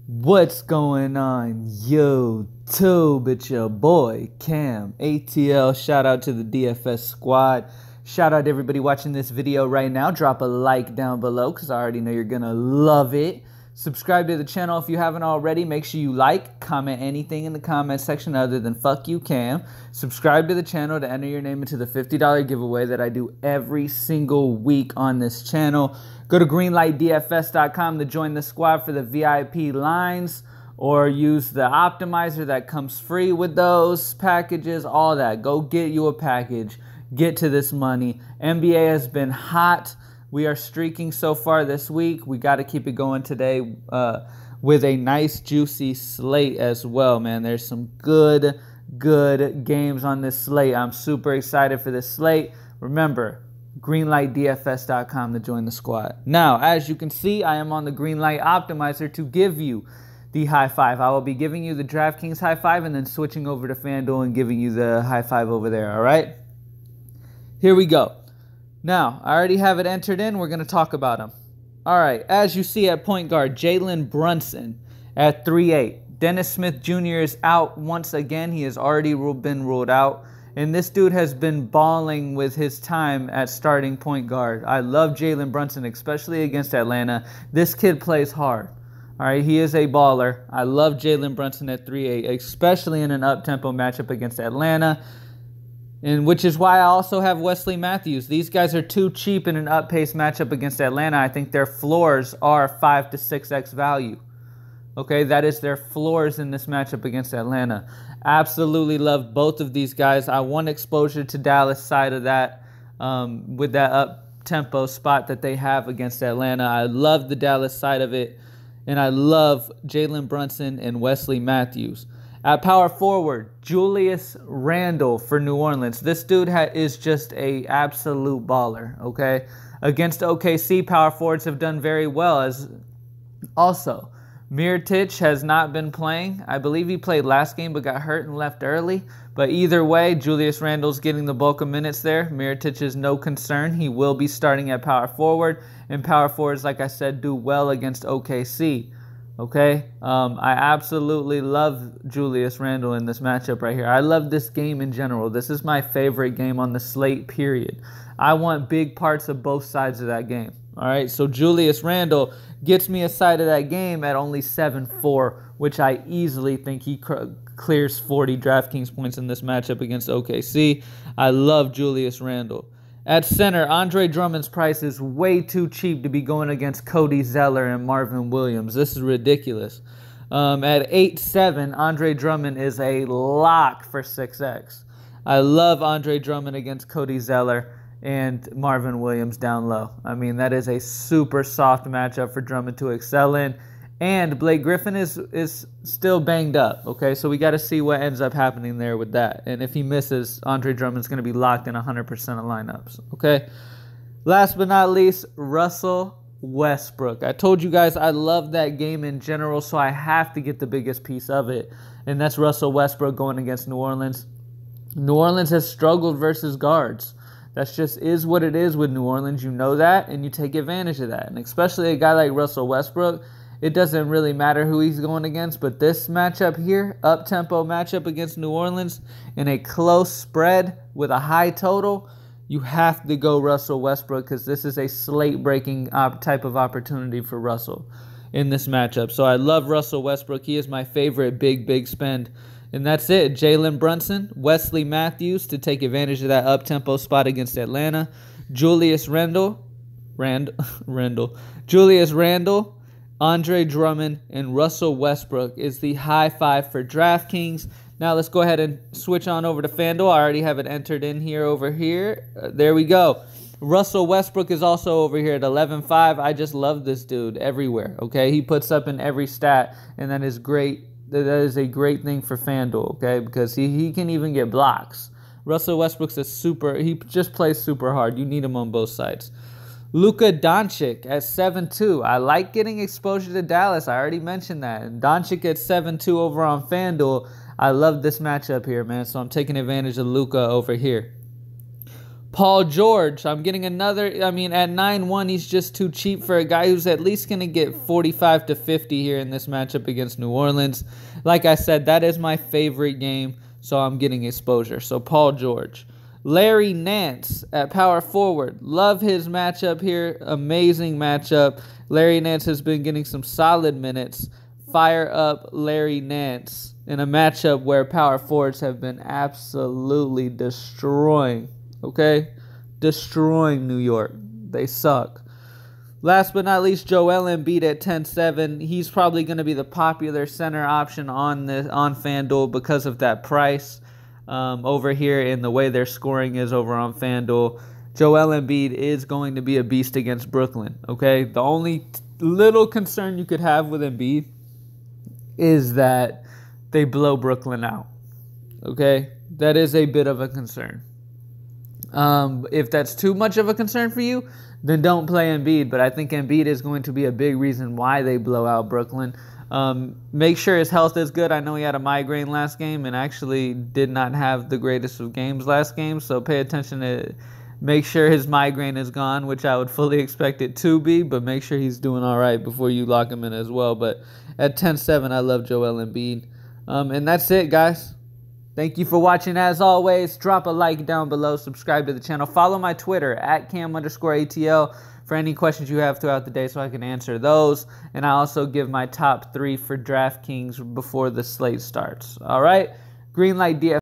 What's going on, YouTube? It's your boy Cam ATL. Shout out to the DFS squad. Shout out to everybody watching this video right now. Drop a like down below because I already know you're gonna love it. Subscribe to the channel if you haven't already. Make sure you like, comment anything in the comment section other than fuck you, Cam. Subscribe to the channel to enter your name into the $50 giveaway that I do every single week on this channel. Go to greenlightdfs.com to join the squad for the VIP lines, or use the optimizer that comes free with those packages, all that. Go get you a package. Get to this money. NBA has been hot. We are streaking so far this week. We got to keep it going today with a nice juicy slate as well, man. There's some good games on this slate. I'm super excited for this slate. Remember, greenlightdfs.com to join the squad. Now, as you can see, I am on the Greenlight Optimizer to give you the high five. I will be giving you the DraftKings high five and then switching over to FanDuel and giving you the high five over there, all right? Here we go. Now, I already have it entered in. We're going to talk about him. All right, as you see at point guard, Jalen Brunson at 3'8". Dennis Smith Jr. is out once again. He has already been ruled out. And this dude has been balling with his time at starting point guard. I love Jalen Brunson, especially against Atlanta. This kid plays hard. All right, he is a baller. I love Jalen Brunson at 3'8", especially in an up-tempo matchup against Atlanta. And which is why I also have Wesley Matthews. These guys are too cheap in an up-paced matchup against Atlanta. I think their floors are 5 to 6x value. Okay, that is their floors in this matchup against Atlanta. Absolutely love both of these guys. I want exposure to Dallas side of that with that up-tempo spot that they have against Atlanta. I love the Dallas side of it, and I love Jalen Brunson and Wesley Matthews. At power forward, Julius Randle for New Orleans. This dude is just an absolute baller, okay? Against OKC, power forwards have done very well. Also, Mirotic has not been playing. I believe he played last game but got hurt and left early. But either way, Julius Randle's getting the bulk of minutes there. Mirotic is no concern. He will be starting at power forward. And power forwards, like I said, do well against OKC. Okay, I absolutely love Julius Randle in this matchup right here. I love this game in general. This is my favorite game on the slate, period. I want big parts of both sides of that game. All right, so Julius Randle gets me a side of that game at only 7-4, which I easily think he clears 40 DraftKings points in this matchup against OKC. I love Julius Randle. At center, Andre Drummond's price is way too cheap to be going against Cody Zeller and Marvin Williams. This is ridiculous. At 8'7", Andre Drummond is a lock for 6x. I love Andre Drummond against Cody Zeller and Marvin Williams down low. I mean, that is a super soft matchup for Drummond to excel in. And Blake Griffin is still banged up, okay? So we got to see what ends up happening there with that. And if he misses, Andre Drummond's going to be locked in 100% of lineups, okay? Last but not least, Russell Westbrook. I told you guys I love that game in general, so I have to get the biggest piece of it. And that's Russell Westbrook going against New Orleans. New Orleans has struggled versus guards. That just is what it is with New Orleans. You know that, and you take advantage of that. And especially a guy like Russell Westbrook, it doesn't really matter who he's going against, but this matchup here, up-tempo matchup against New Orleans, in a close spread with a high total, you have to go Russell Westbrook because this is a slate-breaking type of opportunity for Russell in this matchup. So I love Russell Westbrook. He is my favorite big spend. And that's it. Jalen Brunson, Wesley Matthews to take advantage of that up-tempo spot against Atlanta. Julius Randle, Julius Randle, Andre Drummond, and Russell Westbrook is the high five for DraftKings. Now let's go ahead and switch on over to FanDuel. I already have it entered in here over here. There we go. Russell Westbrook is also over here at 11.5. I just love this dude everywhere, okay? He puts up in every stat, and that is great. That is a great thing for FanDuel, okay? Because he can even get blocks. Russell Westbrook's he just plays super hard. You need him on both sides. Luka Doncic at 7'2". I like getting exposure to Dallas. I already mentioned that. And Doncic at 7'2" over on FanDuel. I love this matchup here, man. So I'm taking advantage of Luka over here. Paul George, I'm getting another. I mean, at 9-1, he's just too cheap for a guy who's at least going to get 45 to 50 here in this matchup against New Orleans. Like I said, that is my favorite game, so I'm getting exposure. So Paul George. Larry Nance at power forward. Love his matchup here. Amazing matchup. Larry Nance has been getting some solid minutes. Fire up Larry Nance in a matchup where power forwards have been absolutely destroying. Okay? Destroying New York. They suck. Last but not least, Joel Embiid at 10-7. He's probably going to be the popular center option on FanDuel because of that price. Over here in the way their scoring is over on FanDuel, Joel Embiid is going to be a beast against Brooklyn, okay? The only little concern you could have with Embiid is that they blow Brooklyn out, okay? That is a bit of a concern. If that's too much of a concern for you, then don't play Embiid, but I think Embiid is going to be a big reason why they blow out Brooklyn. Make sure his health is good. I know he had a migraine last game and actually did not have the greatest of games last game, so pay attention to make sure his migraine is gone, which I would fully expect it to be, but make sure he's doing all right before you lock him in as well. But at 10-7, I love Joel Embiid. And that's it, guys. Thank you for watching. As always, drop a like down below, subscribe to the channel, follow my Twitter at @cam_ATL for any questions you have throughout the day so I can answer those. And I also give my top 3 for DraftKings before the slate starts. All right? Greenlight DF.